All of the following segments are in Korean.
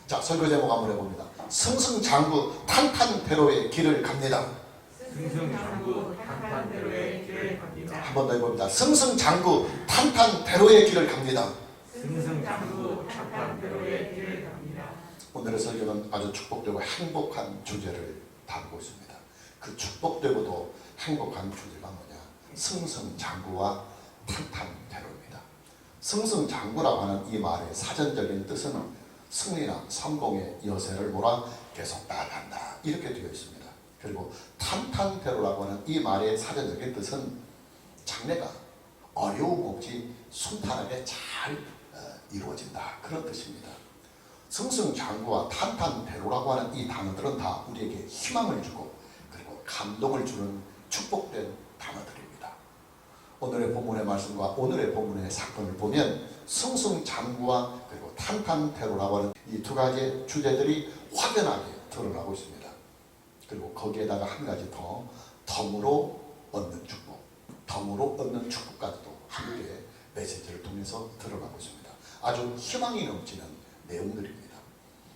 자, 설교 제목 한번 해봅니다. 승승장구 탄탄대로의 길을 갑니다. 승승장구 탄탄대로의 길을 갑니다. 한 번 더 해봅니다. 승승장구 탄탄대로의 길을 갑니다. 승승장구 탄탄대로의 길을 갑니다. 오늘의 설교는 아주 축복되고 행복한 주제를 다루고 있습니다. 그 축복되고도 행복한 주제가 뭐냐? 승승장구와 탄탄대로입니다. 승승장구라고 하는 이 말의 사전적인 뜻은 승리나 성공의 여세를 몰아 계속 나아간다, 이렇게 되어 있습니다. 그리고 탄탄대로라고 하는 이 말의 사전적인 뜻은 장래가 어려움 없이 순탄하게 잘 이루어진다, 그런 뜻입니다. 승승장구와 탄탄대로라고 하는 이 단어들은 다 우리에게 희망을 주고 그리고 감동을 주는 축복된 단어들입니다. 오늘의 본문의 말씀과 오늘의 본문의 사건을 보면 승승장구와 그리고 탄탄대로라고 하는 이 두 가지의 주제들이 확연하게 드러나고 있습니다. 그리고 거기에다가 한 가지 더, 덤으로 얻는 축복, 덤으로 얻는 축복까지도 함께 메시지를 통해서 드러나고 있습니다. 아주 희망이 넘치는 내용들입니다.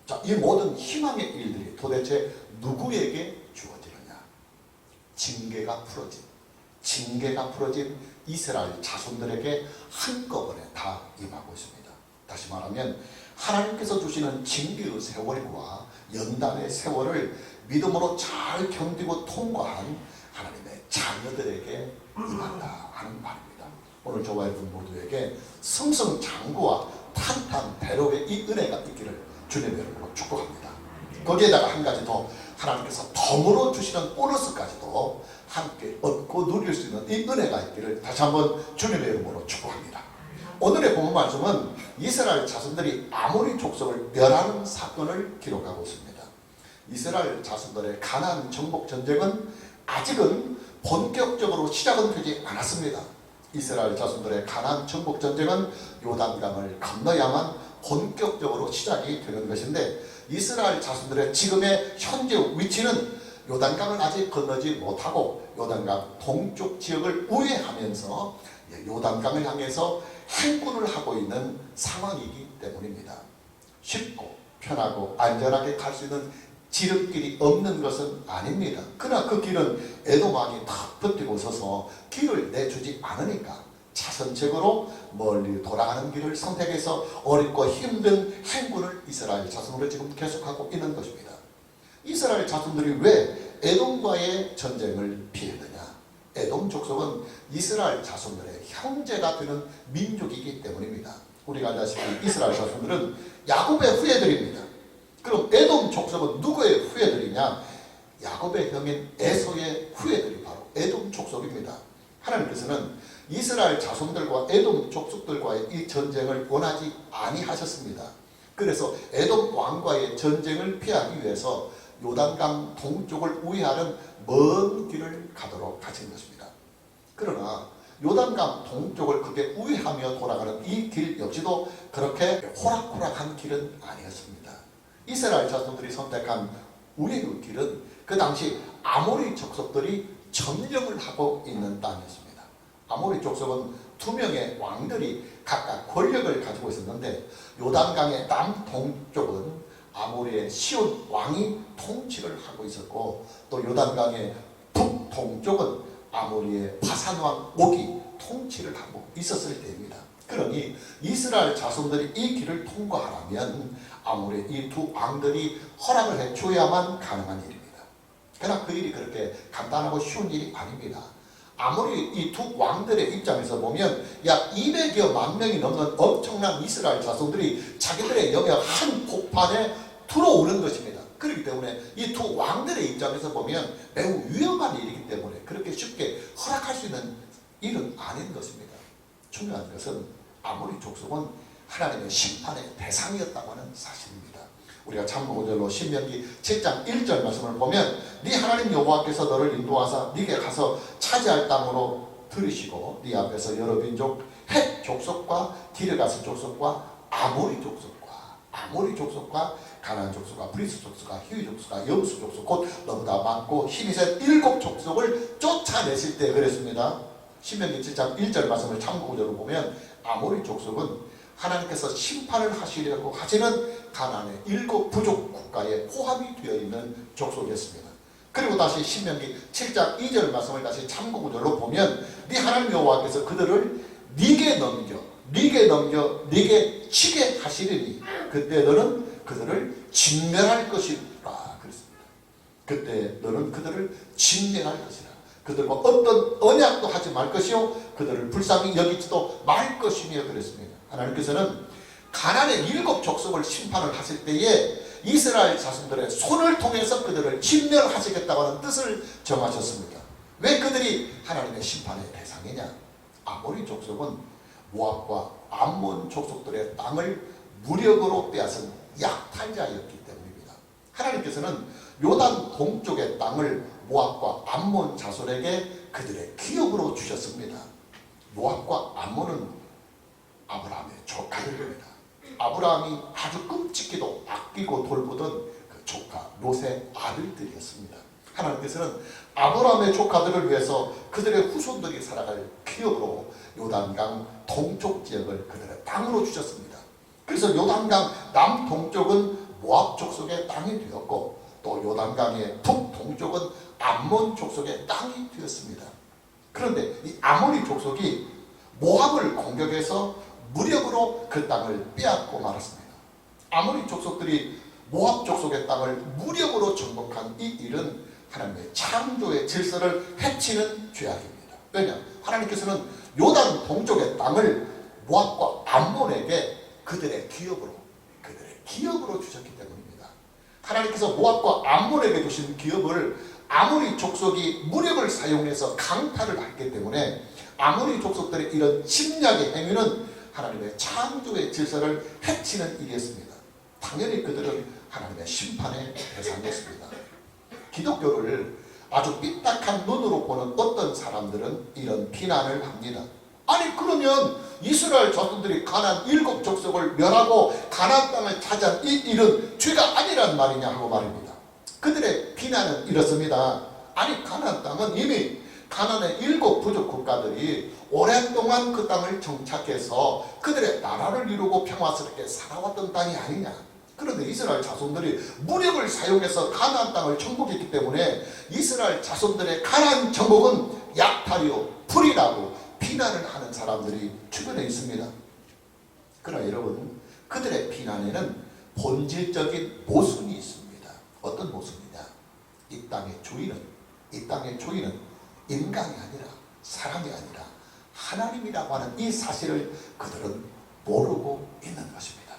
자, 이 모든 희망의 일들이 도대체 누구에게 주어지느냐? 징계가 풀어진 이스라엘 자손들에게 한꺼번에 다 임하고 있습니다. 다시 말하면 하나님께서 주시는 징계의 세월과 연단의 세월을 믿음으로 잘 견디고 통과한 하나님의 자녀들에게 임한다 하는 말입니다. 오늘 저와 여러분 모두에게 승승장구와 탄탄대로의 이 은혜가 있기를 주님의 이름으로 축복합니다. 거기에다가 한 가지 더, 하나님께서 덤으로 주시는 보너스까지도 함께 얻고 누릴 수 있는 이 은혜가 있기를 다시 한번 주님의 이름으로 축복합니다. 오늘의 본문 말씀은 이스라엘 자손들이 아모리 족속을 멸하는 사건을 기록하고 있습니다. 이스라엘 자손들의 가나안 정복 전쟁은 아직은 본격적으로 시작은 되지 않았습니다. 이스라엘 자손들의 가나안 정복 전쟁은 요단강을 건너야만 본격적으로 시작이 되는 것인데, 이스라엘 자손들의 지금의 현재 위치는 요단강을 아직 건너지 못하고 요단강 동쪽 지역을 우회하면서 요단강을 향해서 행군을 하고 있는 상황이기 때문입니다. 쉽고 편하고 안전하게 갈 수 있는 지름길이 없는 것은 아닙니다. 그러나 그 길은 에돔 왕이 탁 버티고 서서 길을 내주지 않으니까 차선책으로 멀리 돌아가는 길을 선택해서 어렵고 힘든 행군을 이스라엘 자손으로 지금 계속하고 있는 것입니다. 이스라엘 자손들이 왜 에돔과의 전쟁을 피했느냐? 에돔 족속은 이스라엘 자손들의 형제가 되는 민족이기 때문입니다. 우리가 알다시피 이스라엘 자손들은 야곱의 후예들입니다. 그럼 에돔 족속은 누구의 후예들이냐? 야곱의 형인 에서의 후예들이 바로 에돔 족속입니다. 하나님께서는 이스라엘 자손들과 에돔 족속들과의 이 전쟁을 원하지 아니하셨습니다. 그래서 에돔 왕과의 전쟁을 피하기 위해서 요단강 동쪽을 우회하는 먼 길을 가도록 하신 것입니다. 그러나 요단강 동쪽을 그렇게 우회하며 돌아가는 이 길 역시도 그렇게 호락호락한 길은 아니었습니다. 이스라엘 자손들이 선택한 우회의 길은 그 당시 아모리 족속들이 점령을 하고 있는 땅이었습니다. 아모리 족속은 두 명의 왕들이 각각 권력을 가지고 있었는데, 요단강의 남동쪽은 아모리의 시온 왕이 통치를 하고 있었고, 또 요단강의 북동쪽은 아모리의 바산 왕 옥이 통치를 하고 있었을 때입니다. 그러니 이스라엘 자손들이 이 길을 통과하려면 아모리의 이 두 왕들이 허락을 해줘야만 가능한 일입니다. 그러나 그 일이 그렇게 간단하고 쉬운 일이 아닙니다. 아모리 이 두 왕들의 입장에서 보면 약 200여만 명이 넘는 엄청난 이스라엘 자손들이 자기들의 영역 한복판에 들어오는 것입니다. 그렇기 때문에 이 두 왕들의 입장에서 보면 매우 위험한 일이기 때문에 그렇게 쉽게 허락할 수 있는 일은 아닌 것입니다. 중요한 것은 아모리 족속은 하나님의 심판의 대상이었다고 하는 사실입니다. 우리가 참고절로 신명기 7장 1절 말씀을 보면 네 하나님 여호와께서 너를 인도하사 네게 가서 차지할 땅으로 들으시고 네 앞에서 여러 민족 헷 족속과 기르가스 족속과 아모리 족속과 가나안 족속과 브리스 족속과 히위 족속과 여부스 족속 곧 너보다 많고 힘이 센 7 족속을 쫓아내실 때 그랬습니다. 신명기 7장 1절 말씀을 참고절로 보면 아모리 족속은 하나님께서 심판을 하시려고 하시는 가나안의 7 부족 국가에 포함이 되어 있는 족속이었습니다. 그리고 다시 신명기 7장 2절 말씀을 다시 참고구절로 보면 네 하나님 여호와께서 그들을 네게 넘겨 네게 치게 하시리니 그때 너는 그들을 진멸할 것이라 그랬습니다. 그때 너는 그들을 진멸할 것이라. 그들과 어떤 언약도 하지 말 것이요 그들을 불쌍히 여기지도 말 것이며 그랬습니다. 하나님께서는 가나안의 7 족속을 심판을 하실 때에 이스라엘 자손들의 손을 통해서 그들을 진멸하시겠다고 하는 뜻을 정하셨습니다. 왜 그들이 하나님의 심판의 대상이냐? 아모리 족속은 모압과 암몬 족속들의 땅을 무력으로 빼앗은 약탈자였기 때문입니다. 하나님께서는 요단 동쪽의 땅을 모압과 암몬 자손에게 그들의 기업으로 주셨습니다. 모압과 암몬은 아브라함의 조카들입니다. 아브라함이 아주 끔찍히도 아끼고 돌보던 그 조카 롯의 아들들이었습니다. 하나님께서는 아브라함의 조카들을 위해서 그들의 후손들이 살아갈 기업으로 요단강 동쪽 지역을 그들의 땅으로 주셨습니다. 그래서 요단강 남동쪽은 모압 족속의 땅이 되었고 또 요단강의 북동쪽은 암몬 족속의 땅이 되었습니다. 그런데 이 아모리 족속이 모압을 공격해서 무력으로 그 땅을 빼앗고 말았습니다. 아모리 족속들이 모압 족속의 땅을 무력으로 정복한 이 일은 하나님의 창조의 질서를 해치는 죄악입니다. 왜냐? 하나님께서는 요단 동쪽의 땅을 모압과 암몬에게 그들의 기업으로 주셨기 때문입니다. 하나님께서 모압과 암몬에게 주신 기업을 아모리 족속이 무력을 사용해서 강탈을 했기 때문에 아모리 족속들의 이런 침략의 행위는 하나님의 창조의 질서를 해치는 일이었습니다. 당연히 그들은 하나님의 심판의 대상이었습니다. 기독교를 아주 삐딱한 눈으로 보는 어떤 사람들은 이런 비난을 합니다. 아니 그러면 이스라엘 자손들이 가나안 7 족속을 멸하고 가나안 땅을 차지한 이 일은 죄가 아니란 말이냐 하고 말입니다. 그들의 비난은 이렇습니다. 아니 가나안 땅은 이미 가나안의 7 부족 국가들이 오랫동안 그 땅을 정착해서 그들의 나라를 이루고 평화스럽게 살아왔던 땅이 아니냐. 그런데 이스라엘 자손들이 무력을 사용해서 가나안 땅을 정복했기 때문에 이스라엘 자손들의 가나안 정복은 약탈이요 불이라고 비난을 하는 사람들이 주변에 있습니다. 그러나 여러분 그들의 비난에는 본질적인 모순이 있습니다. 어떤 모순이냐? 이 땅의 주인은 인간이 아니라 사람이 아니라 하나님이라고 하는 이 사실을 그들은 모르고 있는 것입니다.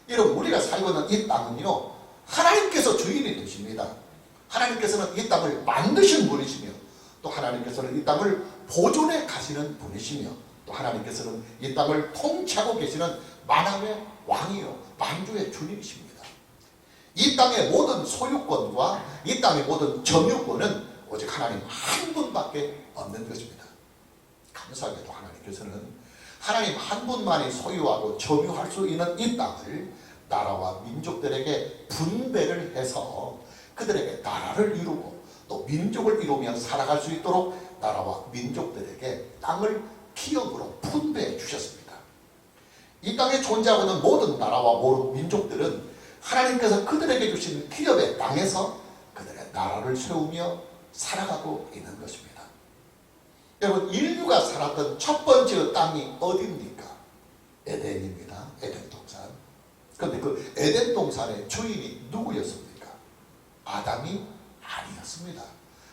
여러분 우리가 살고 있는 이 땅은요 하나님께서 주인이 되십니다. 하나님께서는 이 땅을 만드신 분이시며 또 하나님께서는 이 땅을 보존해 가시는 분이시며 또 하나님께서는 이 땅을 통치하고 계시는 만왕의 왕이요 만주의 주님이십니다. 이 땅의 모든 소유권과 이 땅의 모든 점유권은 오직 하나님 한 분밖에 없는 것입니다. 감사하게도 하나님께서는 하나님 한 분만이 소유하고 점유할 수 있는 이 땅을 나라와 민족들에게 분배를 해서 그들에게 나라를 이루고 또 민족을 이루며 살아갈 수 있도록 나라와 민족들에게 땅을 기업으로 분배해 주셨습니다. 이 땅에 존재하고 있는 모든 나라와 모든 민족들은 하나님께서 그들에게 주신 기업의 땅에서 그들의 나라를 세우며 살아가고 있는 것입니다. 여러분 인류가 살았던 첫 번째 땅이 어디입니까? 에덴입니다. 에덴 동산. 그런데 그 에덴 동산의 주인이 누구였습니까? 아담이 아니었습니다.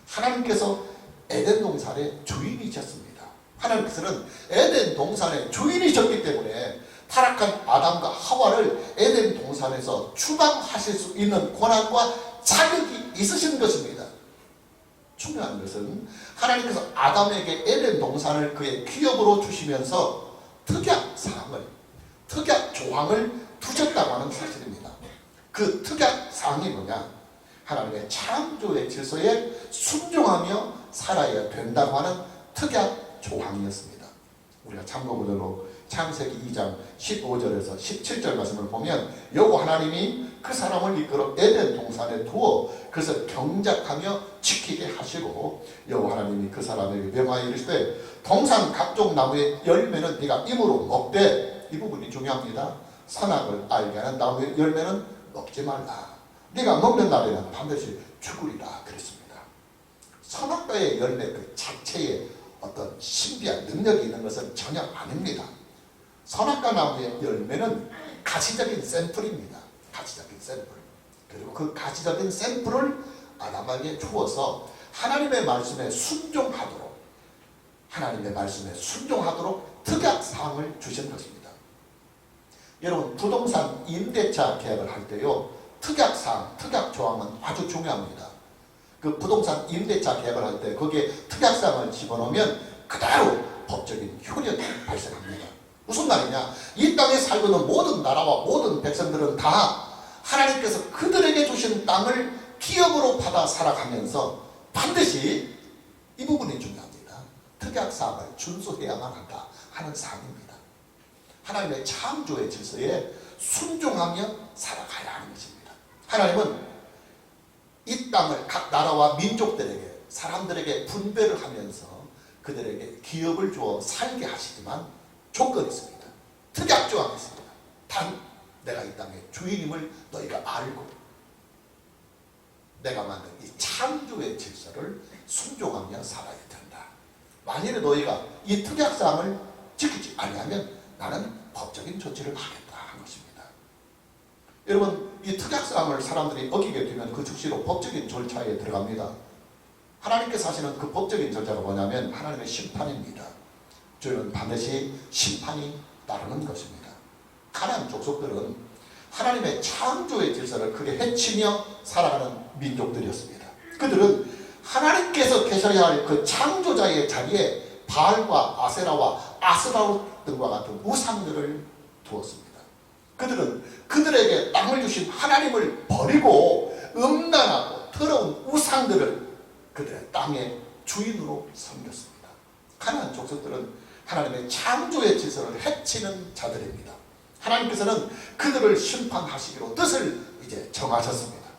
하나님께서 에덴 동산의 주인이셨습니다. 하나님께서는 에덴 동산의 주인이셨기 때문에 타락한 아담과 하와를 에덴 동산에서 추방하실 수 있는 권한과 자격이 있으신 것입니다. 중요한 것은 하나님께서 아담에게 에덴 동산을 그의 기업으로 주시면서 특약 조항을 두셨다고 하는 사실입니다. 그 특약 사항이 뭐냐? 하나님의 창조의 질서에 순종하며 살아야 된다고 하는 특약 조항이었습니다. 우리가 참고구절로 창세기 2장 15절에서 17절 말씀을 보면 여호와 하나님이 그 사람을 이끌어 에덴 동산에 두어 그것을 경작하며 지키게 하시고 여호와 하나님이 그 사람에게 명하여 이르시되 동산 각종 나무의 열매는 네가 임으로 먹되 이 부분이 중요합니다. 선악을 알게 하는 나무 열매는 먹지 말라. 네가 먹는 날에는 반드시 죽으리라 그랬습니다. 선악과의 열매 그 자체에 어떤 신비한 능력이 있는 것은 전혀 아닙니다. 선악과 나무의 열매는 가시적인 샘플입니다. 가시적인 샘플. 그리고 그 가시적인 샘플을 아담에게 주어서 하나님의 말씀에 순종하도록, 하나님의 말씀에 순종하도록 특약사항을 주신 것입니다. 여러분, 부동산 임대차 계약을 할 때요, 특약사항, 특약조항은 아주 중요합니다. 그 부동산 임대차 계약을 할 때 거기에 특약사항을 집어넣으면 그대로 법적인 효력이 발생합니다. 무슨 말이냐? 이 땅에 살고 있는 모든 나라와 모든 백성들은 다 하나님께서 그들에게 주신 땅을 기업으로 받아 살아가면서 반드시 이 부분이 중요합니다. 특약사항을 준수해야만 한다 하는 사항입니다. 하나님의 창조의 질서에 순종하며 살아가야 하는 것입니다. 하나님은 이 땅을 각 나라와 민족들에게, 사람들에게 분배를 하면서 그들에게 기업을 주어 살게 하시지만 조건이 있습니다. 특약조항이 있습니다. 단 내가 이 땅의 주인임을 너희가 알고 내가 만든 이 창조의 질서를 순종하며 살아야 된다. 만일에 너희가 이 특약사항을 지키지 아니하면 나는 법적인 조치를 하겠다 하는 것입니다. 여러분, 이 특약사항을 사람들이 어기게 되면 그 즉시로 법적인 절차에 들어갑니다. 하나님께서 하시는 그 법적인 절차가 뭐냐면 하나님의 심판입니다. 저희는 반드시 심판이 따르는 것입니다. 가나안 족속들은 하나님의 창조의 질서를 크게 해치며 살아가는 민족들이었습니다. 그들은 하나님께서 계셔야 할 그 창조자의 자리에 바알과 아세라와 아스라우 등과 같은 우상들을 두었습니다. 그들은 그들에게 땅을 주신 하나님을 버리고 음란하고 더러운 우상들을 그들의 땅의 주인으로 섬겼습니다. 가나안 족속들은 하나님의 창조의 질서를 해치는 자들입니다. 하나님께서는 그들을 심판하시기로 뜻을 이제 정하셨습니다.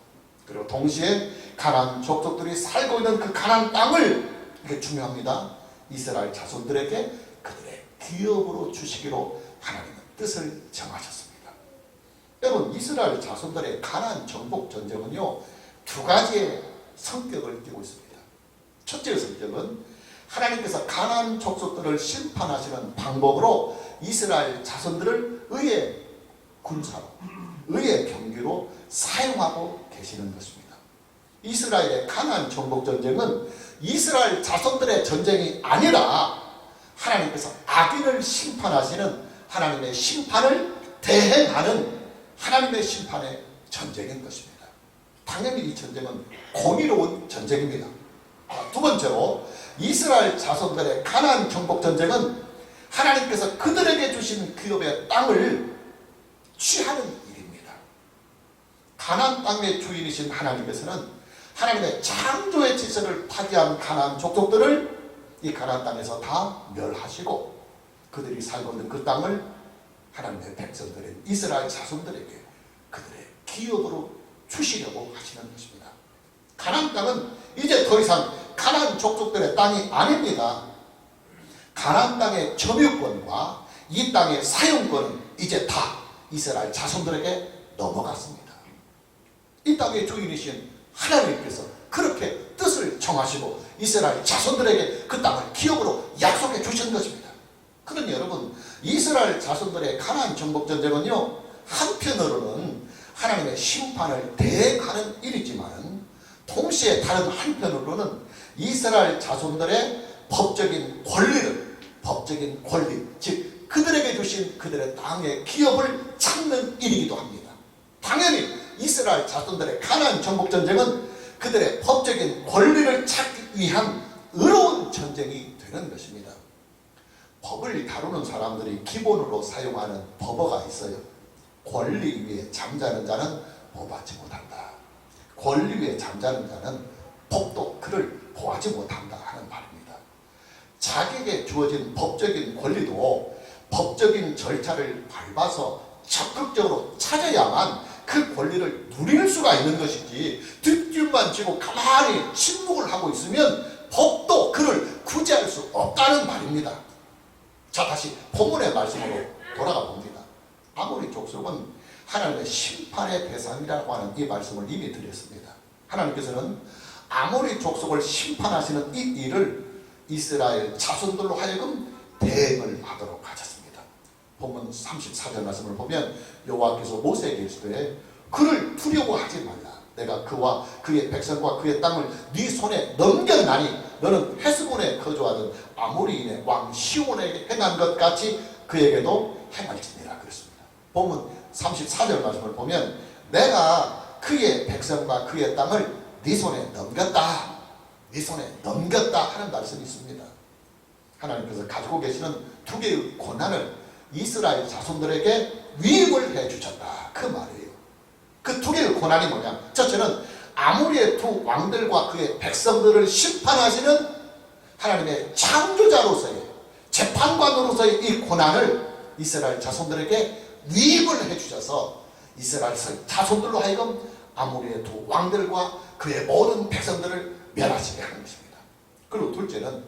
그리고 동시에 가나안 족속들이 살고 있는 그 가나안 땅을, 이게 중요합니다, 이스라엘 자손들에게 그들의 기업으로 주시기로 하나님은 뜻을 정하셨습니다. 여러분, 이스라엘 자손들의 가나안 정복 전쟁은요, 두 가지의 성격을 띠고 있습니다. 첫째 성격은 하나님께서 가나안 족속들을 심판하시는 방법으로 이스라엘 자손들을 의의 군사로, 의의 병기로 사용하고 계시는 것입니다. 이스라엘의 가나안 정복 전쟁은 이스라엘 자손들의 전쟁이 아니라 하나님께서 악인을 심판하시는 하나님의 심판을 대행하는 하나님의 심판의 전쟁인 것입니다. 당연히 이 전쟁은 공의로운 전쟁입니다. 두 번째로 이스라엘 자손들의 가나안 정복 전쟁은 하나님께서 그들에게 주신 기업의 땅을 취하는 일입니다. 가나안 땅의 주인이신 하나님께서는 하나님의 창조의 질서를 파괴한 가나안 족속들을 이 가나안 땅에서 다 멸하시고 그들이 살고 있는 그 땅을 하나님의 백성들인 이스라엘 자손들에게 그들의 기업으로 주시려고 하시는 것입니다. 가나안 땅은 이제 더 이상 가나안 족속들의 땅이 아닙니다. 가나안 땅의 점유권과 이 땅의 사용권은 이제 다 이스라엘 자손들에게 넘어갔습니다. 이 땅의 주인이신 하나님께서 그렇게 뜻을 정하시고 이스라엘 자손들에게 그 땅을 기업으로 약속해 주신 것입니다. 그러니 여러분, 이스라엘 자손들의 가나안 정복 전쟁은요, 한편으로는 하나님의 심판을 대행하는 일이지만 동시에 다른 한편으로는 이스라엘 자손들의 법적인 권리를, 법적인 권리, 즉 그들에게 주신 그들의 땅의 기업을 찾는 일이기도 합니다. 당연히 이스라엘 자손들의 가나안 정복 전쟁은 그들의 법적인 권리를 찾기 위한 의로운 전쟁이 되는 것입니다. 법을 다루는 사람들이 기본으로 사용하는 법어가 있어요. 권리 위에 잠자는 자는 보호받지 못한다. 권리 위에 잠자는 자는 법도 그를 보호하지 못한다 하는 말입니다. 자기에게 주어진 법적인 권리도 법적인 절차를 밟아서 적극적으로 찾아야만 그 권리를 누릴 수가 있는 것이지, 뒷줄만 지고 가만히 침묵을 하고 있으면 법도 그를 구제할 수 없다는 말입니다. 자, 다시 본문의 말씀으로 돌아가 봅니다. 아모리 족속은 하나님의 심판의 대상이라고 하는 이 말씀을 이미 드렸습니다. 하나님께서는 아모리 족속을 심판하시는 이 일을 이스라엘 자손들로 하여금 대응을 하도록 하셨습니다. 본문 34절 말씀을 보면 여호와께서 모세에게 이르시되 그를 두려워하지 말라. 내가 그와 그의 백성과 그의 땅을 네 손에 넘겼나니 너는 헤스본에 거주하던 아모리인의 왕 시온에게 행한 것 같이 그에게도 행할지니라 그랬습니다. 본문 34절 말씀을 보면 내가 그의 백성과 그의 땅을 네 손에 넘겼다. 네 손에 넘겼다 하는 말씀이 있습니다. 하나님께서 가지고 계시는 두 개의 고난을 이스라엘 자손들에게 위임을 해주셨다. 그 말이에요. 그 두 개의 고난이 뭐냐? 첫째는 아모리의 두 왕들과 그의 백성들을 심판하시는 하나님의 창조자로서의 재판관으로서의 이 고난을 이스라엘 자손들에게 위임을 해주셔서 이스라엘 자손들로 하여금 아모리의 두 왕들과 그의 모든 백성들을 멸하시게 하는 것입니다. 그리고 둘째는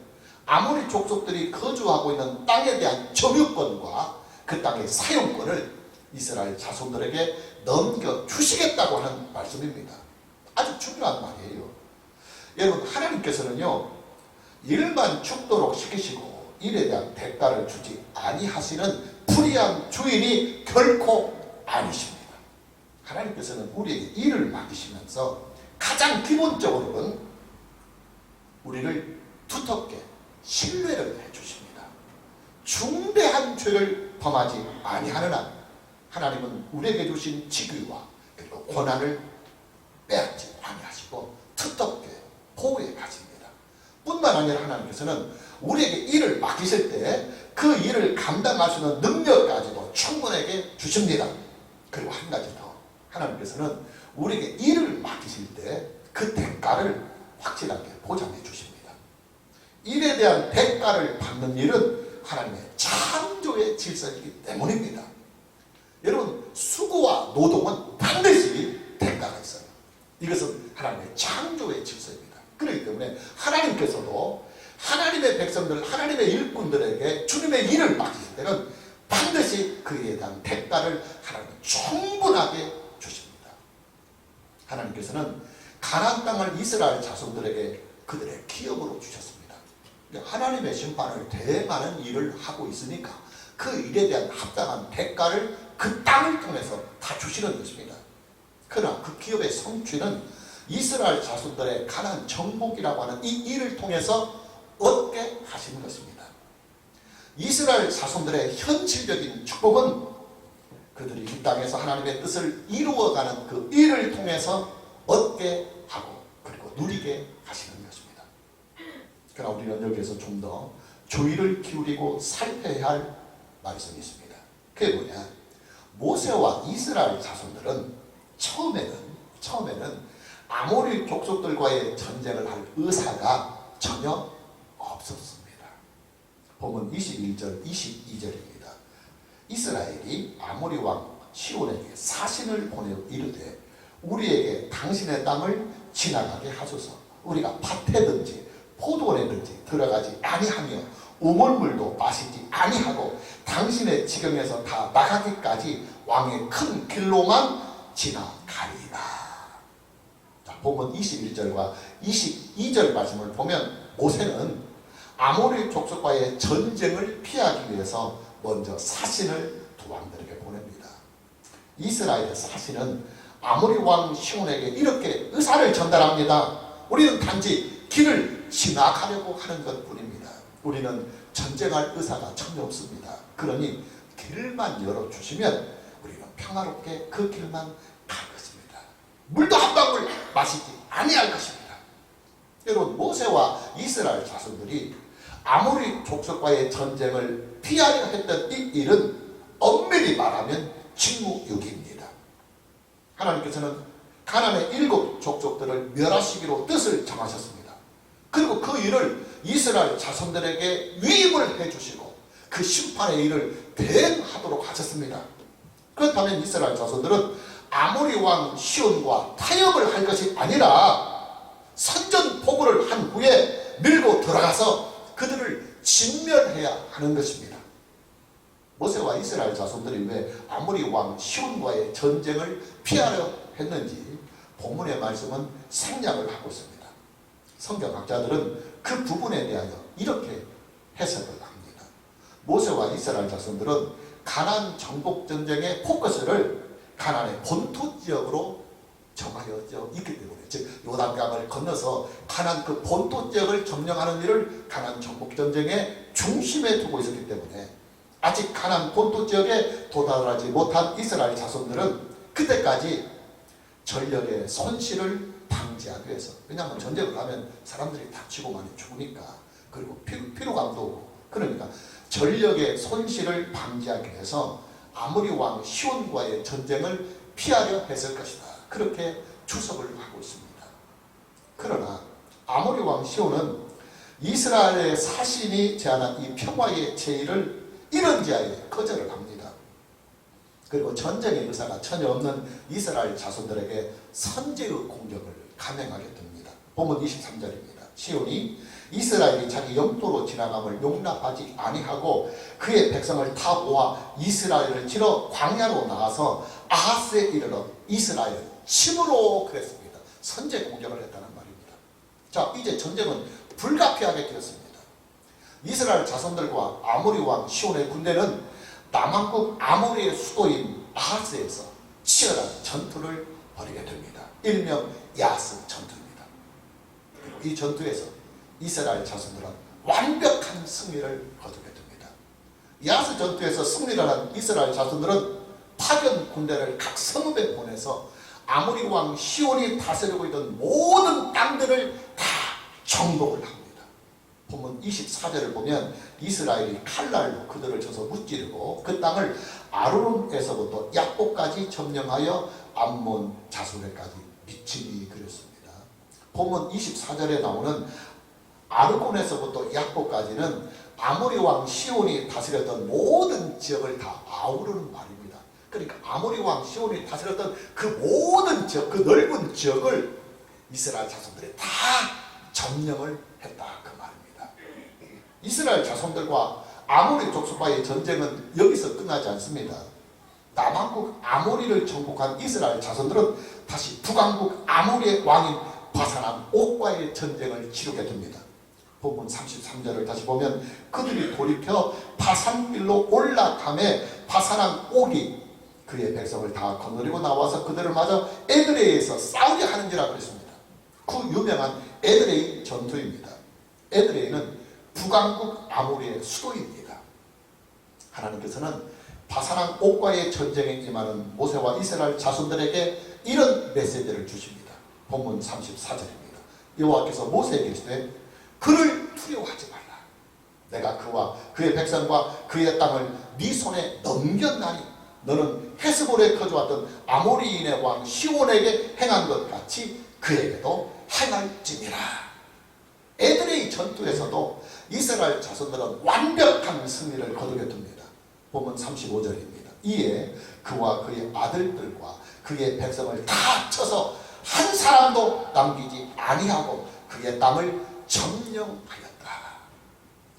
아모리 족속들이 거주하고 있는 땅에 대한 점유권과 그 땅의 사용권을 이스라엘 자손들에게 넘겨주시겠다고 하는 말씀입니다. 아주 중요한 말이에요. 여러분, 하나님께서는요, 일만 죽도록 시키시고 일에 대한 대가를 주지 아니하시는 불의한 주인이 결코 아니십니다. 하나님께서는 우리에게 일을 맡기시면서 가장 기본적으로는 우리를 두텁게 신뢰를 해주십니다. 중대한 죄를 범하지 아니하는 한 하나님은 우리에게 주신 직위와 그리고 권한을 빼앗지 아니하시고 두텁게 보호해 가십니다. 뿐만 아니라 하나님께서는 우리에게 일을 맡기실 때 그 일을 감당할 수 있는 능력까지도 충분하게 주십니다. 그리고 한 가지 더, 하나님께서는 우리에게 일을 맡기실 때 그 대가를 확실하게 보장해 주십니다. 일에 대한 대가를 받는 일은 하나님의 창조의 질서이기 때문입니다. 여러분, 수고와 노동은 반드시 대가가 있어요. 이것은 하나님의 창조의 질서입니다. 그렇기 때문에 하나님께서도 하나님의 백성들, 하나님의 일꾼들에게 주님의 일을 맡기실 때는 반드시 그에 대한 대가를 하나님은 충분하게 주십니다. 하나님께서는 가나안 땅을 이스라엘 자손들에게 그들의 기업으로 주셨습니다. 하나님의 심판을 대행하는 일을 하고 있으니까 그 일에 대한 합당한 대가를 그 땅을 통해서 다 주시는 것입니다. 그러나 그 기업의 성취는 이스라엘 자손들의 가나안 정복이라고 하는 이 일을 통해서 얻게 하시는 것입니다. 이스라엘 자손들의 현실적인 축복은 그들이 이 땅에서 하나님의 뜻을 이루어가는 그 일을 통해서 얻게 하고 그리고 누리게 하시는 것입니다. 그러나 우리는 여기에서 좀 더 주의를 기울이고 살펴야 할 말씀이 있습니다. 그게 뭐냐? 모세와 이스라엘 자손들은 처음에는 아모리 족속들과의 전쟁을 할 의사가 전혀 없었습니다. 본문 21절, 22절입니다. 이스라엘이 아모리 왕 시온에게 사신을 보내어 이르되 우리에게 당신의 땅을 지나가게 하소서. 우리가 밭에든지 포도원에든지 들어가지 아니하며 우물물도 마시지 아니하고 당신의 지경에서 다 나가기까지 왕의 큰 길로만 지나가리이다. 자, 본문 21절과 22절 말씀을 보면 모세는 아모리 족속과의 전쟁을 피하기 위해서 먼저 사신을 두 왕들에게 보냅니다. 이스라엘의 사신은 아모리 왕 시온에게 이렇게 의사를 전달합니다. 우리는 단지 길을 지나가려고 하는 것뿐입니다. 우리는 전쟁할 의사가 전혀 없습니다. 그러니 길만 열어주시면 우리는 평화롭게 그 길만 갈 것입니다. 물도 한 방울 마시지 아니할 것입니다. 여러분, 모세와 이스라엘 자손들이 아모리 족속과의 전쟁을 피하려 했던 이 일은 엄밀히 말하면 직무유기입니다. 하나님께서는 가나안의 7 족속들을 멸하시기로 뜻을 정하셨습니다. 그리고 그 일을 이스라엘 자손들에게 위임을 해주시고 그 심판의 일을 대행하도록 하셨습니다. 그렇다면 이스라엘 자손들은 아모리 왕 시온과 타협을 할 것이 아니라 선전포고를 한 후에 밀고 들어가서 그들을 진멸해야 하는 것입니다. 모세와 이스라엘 자손들이 왜 아모리 왕 시온과의 전쟁을 피하려 했는지 본문의 말씀은 생략을 하고 있습니다. 성경학자들은 그 부분에 대하여 이렇게 해석을 합니다. 모세와 이스라엘 자손들은 가나안 정복 전쟁의 포커스를 가나안의 본토 지역으로 정하여져 있기 때문에, 즉 요단강을 건너서 가나안 그 본토 지역을 점령하는 일을 가나안 정복 전쟁의 중심에 두고 있었기 때문에 아직 가나안 본토 지역에 도달하지 못한 이스라엘 자손들은 그때까지 전력의 손실을 방지하기 위해서, 왜냐하면 전쟁을 하면 사람들이 다치고 많이 죽으니까, 그리고 피로감도 오고, 그러니까 전력의 손실을 방지하기 위해서 아모리 왕 시온과의 전쟁을 피하려 했을 것이다, 그렇게 추석을 하고 있습니다. 그러나 아모리 왕 시온은 이스라엘의 사신이 제안한 이 평화의 제의를 이런지하에 거절을 합니다. 그리고 전쟁의 의사가 전혀 없는 이스라엘 자손들에게 선제의 공격을 감행하게 됩니다. 본문 23절입니다. 시온이 이스라엘이 자기 영토로 지나감을 용납하지 아니하고 그의 백성을 다 모아 이스라엘을 치러 광야로 나가서 아하스에 이르러 이스라엘 침으로 그랬습니다. 선제 공격을 했다는 말입니다. 자, 이제 전쟁은 불가피하게 되었습니다. 이스라엘 자손들과 아모리 왕 시온의 군대는 남왕국 아모리의 수도인 아하스에서 치열한 전투를 벌이게 됩니다. 일명 야스 전투입니다. 그리고 이 전투에서 이스라엘 자손들은 완벽한 승리를 거두게 됩니다. 야스 전투에서 승리를 한 이스라엘 자손들은 파견 군대를 각 성읍에 보내서 아모리 왕 시온이 다스리고 있던 모든 땅들을 다 정복을 합니다. 본문 24절을 보면 이스라엘이 칼날로 그들을 쳐서 무찌르고 그 땅을 아르논에서부터 약복까지 점령하여 암몬 자수레까지 미치니 그랬습니다. 본문 24절에 나오는 아르곤에서부터 약복까지는 아모리 왕 시온이 다스렸던 모든 지역을 다 아우르는 말입니다. 그러니까 아모리 왕 시온이 다스렸던 그 모든 지역, 그 넓은 지역을 이스라엘 자손들이 다 점령을 했다, 그 말입니다. 이스라엘 자손들과 아모리 족속과의 전쟁은 여기서 끝나지 않습니다. 남왕국 아모리를 정복한 이스라엘 자손들은 다시 북왕국 아모리의 왕인 바산왕 옥과의 전쟁을 치르게 됩니다. 본문 33절을 다시 보면 그들이 돌이켜 바산길로 올라가매 바산왕 옥이 그의 백성을 다 거느리고 나와서 그들을 맞아 에드레이에서 싸우게 하는지라 그랬습니다. 그 유명한 에드레이 전투입니다. 에드레이는 북왕국 아모리의 수도입니다. 하나님께서는 바산왕 옥과의 전쟁에 임하는 모세와 이스라엘 자손들에게 이런 메시지를 주십니다. 본문 34절입니다. 여호와께서 모세에게 이르시되 그를 두려워하지 말라. 내가 그와 그의 백성과 그의 땅을 네 손에 넘겼나니 너는 헤스본에 거주하던 아모리인의 왕 시온에게 행한 것 같이 그에게도 행할지니라. 에드레이 전투에서도 이스라엘 자손들은 완벽한 승리를 거두게 됩니다. 본문 35절입니다. 이에 그와 그의 아들들과 그의 백성을 다 쳐서 한 사람도 남기지 아니하고 그의 땅을 점령하였다.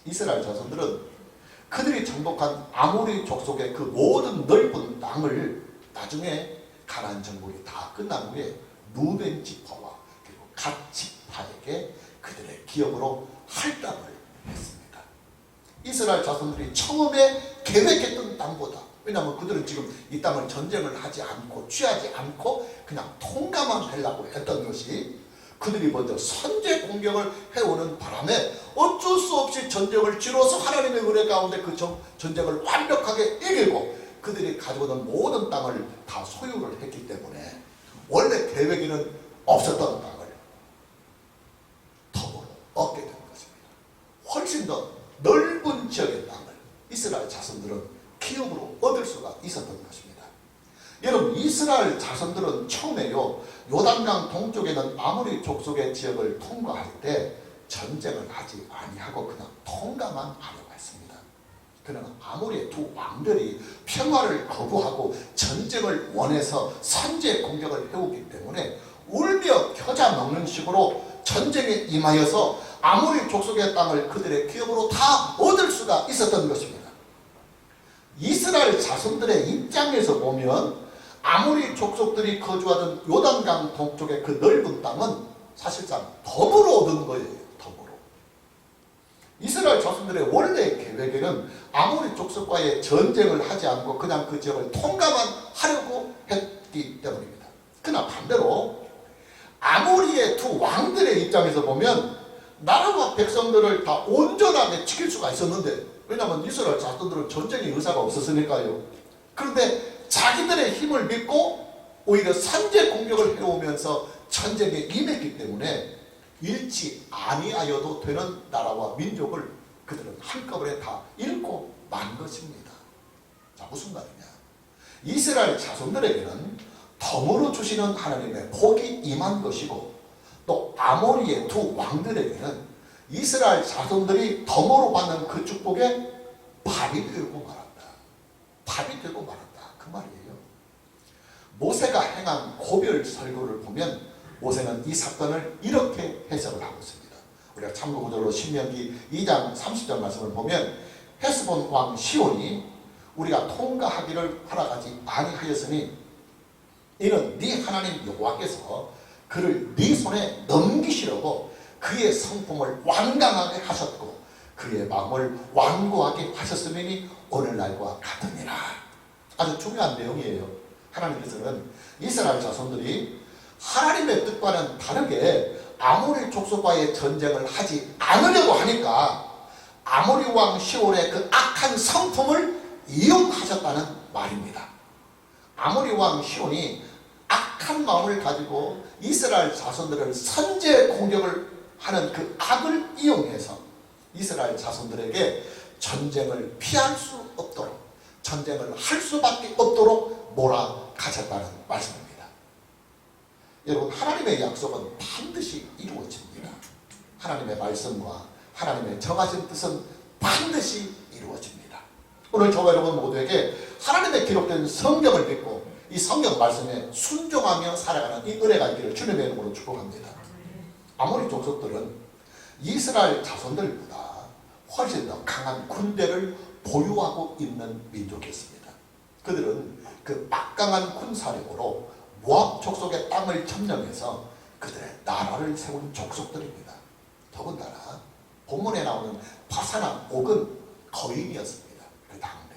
이스라엘 자손들은 그들이 정복한 아모리 족속의 그 모든 넓은 땅을 나중에 가나안 정복이 다 끝난 후에 루벤 지파와 그리고 갓 지파에게 그들의 기업으로 할당을 했습니다. 이스라엘 자손들이 처음에 계획했던 땅보다, 왜냐하면 그들은 지금 이 땅을 전쟁을 하지 않고 취하지 않고 그냥 통과만 하려고 했던 것이, 그들이 먼저 선제 공격을 해오는 바람에 어쩔 수 없이 전쟁을 치러서 하나님의 은혜 가운데 그 전쟁을 완벽하게 이기고 그들이 가지고 있는 모든 땅을 다 소유를 했기 때문에 원래 계획에는 없었던 땅을 덤으로 얻게 된 것입니다. 훨씬 더 넓은 지역의 땅을 이스라엘 자손들은 기업으로 얻을 수가 있었던 것입니다. 여러분, 이스라엘 자손들은 처음에요, 요단강 동쪽에는 아모리 족속의 지역을 통과할 때 전쟁을 하지 아니하고 그냥 통과만 하려고 했습니다. 그러나 아모리의 두 왕들이 평화를 거부하고 전쟁을 원해서 선제 공격을 해오기 때문에 울며 겨자 먹는 식으로 전쟁에 임하여서 아모리 족속의 땅을 그들의 기업으로 다 얻을 수가 있었던 것입니다. 이스라엘 자손들의 입장에서 보면 아모리 족속들이 거주하던 요단강 동쪽의 그 넓은 땅은 사실상 덤으로 얻은 거예요. 덤으로. 이스라엘 자손들의 원래 계획에는 아모리 족속과의 전쟁을 하지 않고 그냥 그 지역을 통과만 하려고 했기 때문입니다. 그러나 반대로 아모리의 두 왕들의 입장에서 보면 나라와 백성들을 다 온전하게 지킬 수가 있었는데, 왜냐하면 이스라엘 자손들은 전쟁의 의사가 없었으니까요. 그런데 자기들의 힘을 믿고 오히려 선제 공격을 해오면서 전쟁에 임했기 때문에 잃지 아니하여도 되는 나라와 민족을 그들은 한꺼번에 다 잃고 만 것입니다. 자, 무슨 말이냐? 이스라엘 자손들에게는 덤으로 주시는 하나님의 복이 임한 것이고, 또 아모리의 두 왕들에게는 이스라엘 자손들이 덤으로 받는 그 축복에 밥이 되고 말았다. 밥이 되고 말았다. 그 말이에요. 모세가 행한 고별 설교를 보면 모세는 이 사건을 이렇게 해석을 하고 있습니다. 우리가 참고구절로 신명기 2장 30절 말씀을 보면 헤스본 왕 시온이 우리가 통과하기를 허락하지 아니하였으니 이는 네 하나님 여호와께서 그를 네 손에 넘기시려고 그의 성품을 완강하게 하셨고 그의 마음을 완고하게 하셨으니 오늘날과 같으니라. 아주 중요한 내용이에요. 하나님께서는 이스라엘 자손들이 하나님의 뜻과는 다르게 아모리 족속과의 전쟁을 하지 않으려고 하니까 아모리 왕 시온의 그 악한 성품을 이용하셨다는 말입니다. 아모리 왕 시온이 악한 마음을 가지고 이스라엘 자손들을 선제 공격을 하는 그 악을 이용해서 이스라엘 자손들에게 전쟁을 피할 수 없도록, 전쟁을 할 수밖에 없도록 몰아가셨다는 말씀입니다. 여러분, 하나님의 약속은 반드시 이루어집니다. 하나님의 말씀과 하나님의 정하신 뜻은 반드시 이루어집니다. 오늘 저와 여러분 모두에게 하나님의 기록된 성경을 믿고 이 성경 말씀에 순종하며 살아가는 이 은혜가 있기를 주님의 이름으로 축복합니다. 아모리 족속들은 이스라엘 자손들보다 훨씬 더 강한 군대를 보유하고 있는 민족이었습니다. 그들은 그 막강한 군사력으로 모압 족속의 땅을 점령해서 그들의 나라를 세운 족속들입니다. 더군다나 본문에 나오는 바사랑 옥은 거인이었습니다. 그 당대.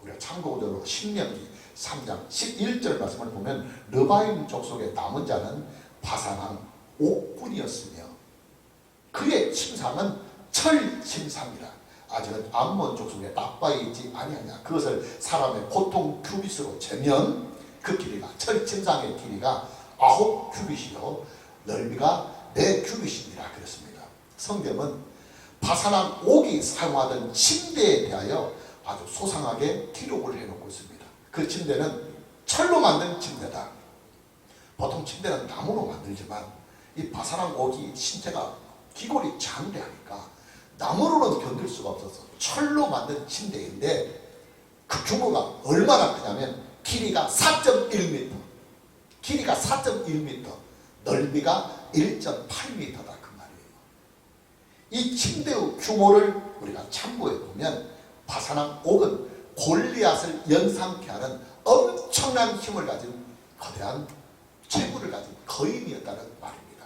우리가 참고적으로 신명기 3장 11절 말씀을 보면 르바임 족속의 남은 자는 바사랑 옥군이었으며 그의 침상은 철 침상이라. 아직은 암몬 족속의 나빠에 있지 아니하냐. 그것을 사람의 보통 큐빗으로 재면 그 길이가, 철 침상의 길이가 9큐빗이요 넓이가 4큐빗이니라 그랬습니다. 성경은 바사랑 옥이 사용하던 침대에 대하여 아주 소상하게 기록을 해놓고 있습니다. 그 침대는 철로 만든 침대다. 보통 침대는 나무로 만들지만 이 바사랑 옥이 신체가 기골이 장대하니까 나무로는 견딜 수가 없어서 철로 만든 침대인데 그 규모가 얼마나 크냐면 길이가 4.1m, 길이가 4.1m, 넓이가 1.8m다 그 말이에요. 이 침대의 규모를 우리가 참고해 보면 바사랑 옥은 골리앗을 연상케 하는 엄청난 힘을 가진 거대한 체구를 가진 거인이었다는 말입니다.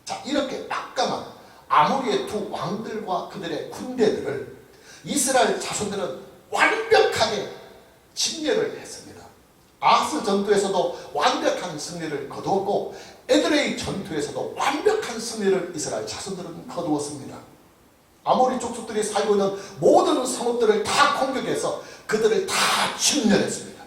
자, 이렇게 막강한 아모리의 두 왕들과 그들의 군대들을 이스라엘 자손들은 완벽하게 침략을 했습니다. 아스 전투에서도 완벽한 승리를 거두었고 에드레이 전투에서도 완벽한 승리를 이스라엘 자손들은 거두었습니다. 아모리 족속들이 살고 있는 모든 성읍들을 다 공격해서 그들을 다 침략했습니다.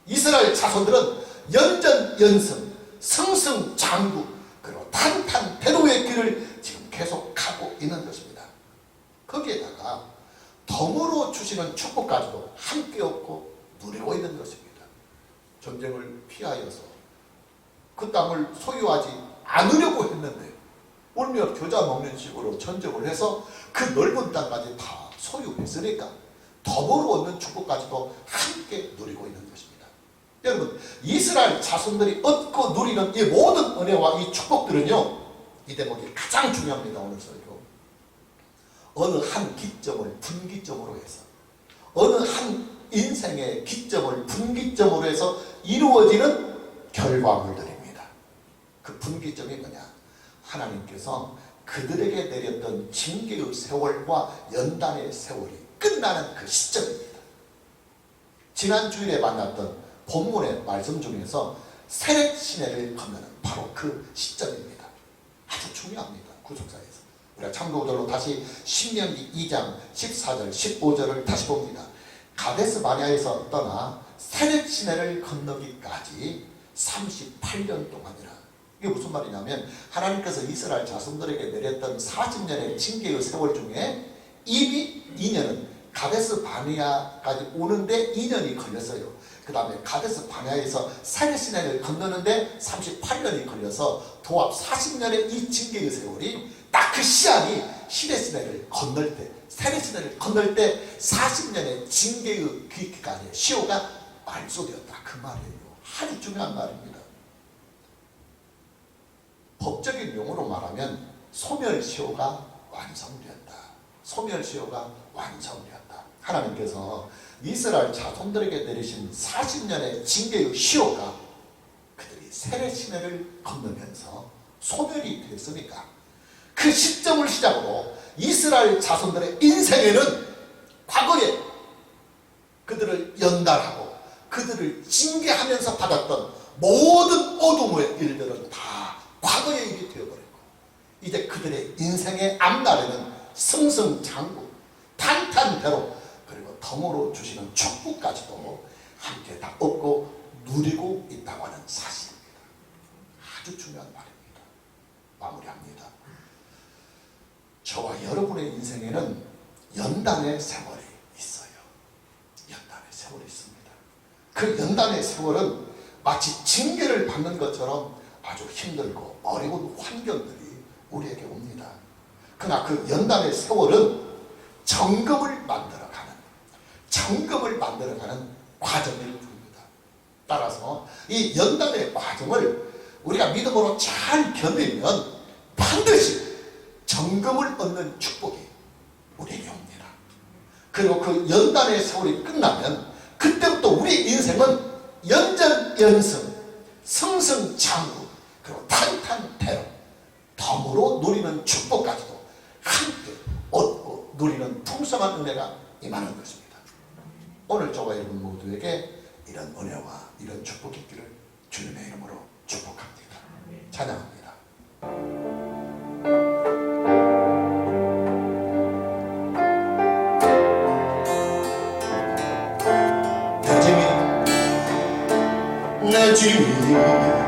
이스라엘 자손들은 연전연승, 승승장구, 그리고 탄탄대로의 길을 지금 계속 가고 있는 것입니다. 거기에다가 덤으로 주시는 축복까지도 함께 얻고 누리고 있는 것입니다. 전쟁을 피하여서 그 땅을 소유하지 않으려고 했는데 울며 겨자 먹는 식으로 전쟁을 해서 그 넓은 땅까지 다 소유했으니까 덤으로 얻는 축복까지도 함께 누리고 있는 것입니다. 여러분, 이스라엘 자손들이 얻고 누리는 이 모든 은혜와 이 축복들은요, 이 대목이 가장 중요합니다. 오늘 설교. 어느 한 기점을 분기점으로 해서 어느 한 인생의 기점을 분기점으로 해서 이루어지는 결과물들입니다. 그 분기점이 뭐냐? 하나님께서 그들에게 내렸던 징계의 세월과 연단의 세월이 끝나는 그 시점입니다. 지난 주일에 만났던 본문의 말씀 중에서 세례시내를 건너는 바로 그 시점입니다. 아주 중요합니다. 구속사에서. 우리가 참고적으로 다시 신명기 2장 14절 15절을 다시 봅니다. 가데스 바네아에서 떠나 세례시내를 건너기까지 38년 동안이라. 이게 무슨 말이냐면 하나님께서 이스라엘 자손들에게 내렸던 40년의 징계의 세월 중에 이미 2년은 가데스 바네아까지 오는데 2년이 걸렸어요. 그 다음에 가데스 바네아에서 세례시내를 건너는데 38년이 걸려서 도합 40년의 이 징계의 세월이 딱 그 시한이 시내시내를 건널 때, 세례시내를 건널 때 40년의 징계의 기간의 시효가 말소되었다. 그 말이에요. 아주 중요한 말입니다. 법적인 용어로 말하면 소멸시효가 완성되었다. 소멸시효가 완성되었다. 하나님께서 이스라엘 자손들에게 내리신 40년의 징계의 시효가 그들이 세례시내를 건너면서 소멸이 됐으니까 그 시점을 시작으로 이스라엘 자손들의 인생에는 과거에 그들을 연단하고 그들을 징계하면서 받았던 모든 어둠의 일들은 다 과거의 일이 되어버렸고 이제 그들의 인생의 앞날에는 승승장구 탄탄대로 그리고 덤으로 주시는 축복까지도 함께 다 얻고 누리고 있다고 하는 사실입니다. 아주 중요한 말입니다. 마무리합니다. 저와 여러분의 인생에는 연단의 세월이 있어요. 연단의 세월이 있습니다. 그 연단의 세월은 마치 징계를 받는 것처럼 아주 힘들고 어려운 환경들이 우리에게 옵니다. 그러나 그 연단의 세월은 정금을 만들어가는 과정을 부릅니다. 따라서 이 연단의 과정을 우리가 믿음으로 잘 견디면 반드시 정금을 얻는 축복이 우리에게 옵니다. 그리고 그 연단의 세월이 끝나면 그때부터 우리 인생은 연전연승, 승승장구, 그리고 탄탄대로 덤으로 누리는 축복까지도 함께 얻고 누리는 풍성한 은혜가 임하는 것입니다. 오늘 저와 여러분 모두에게 이런 은혜와 이런 축복이 있기를 주님의 이름으로 축복합니다. 찬양합니다. 내 주님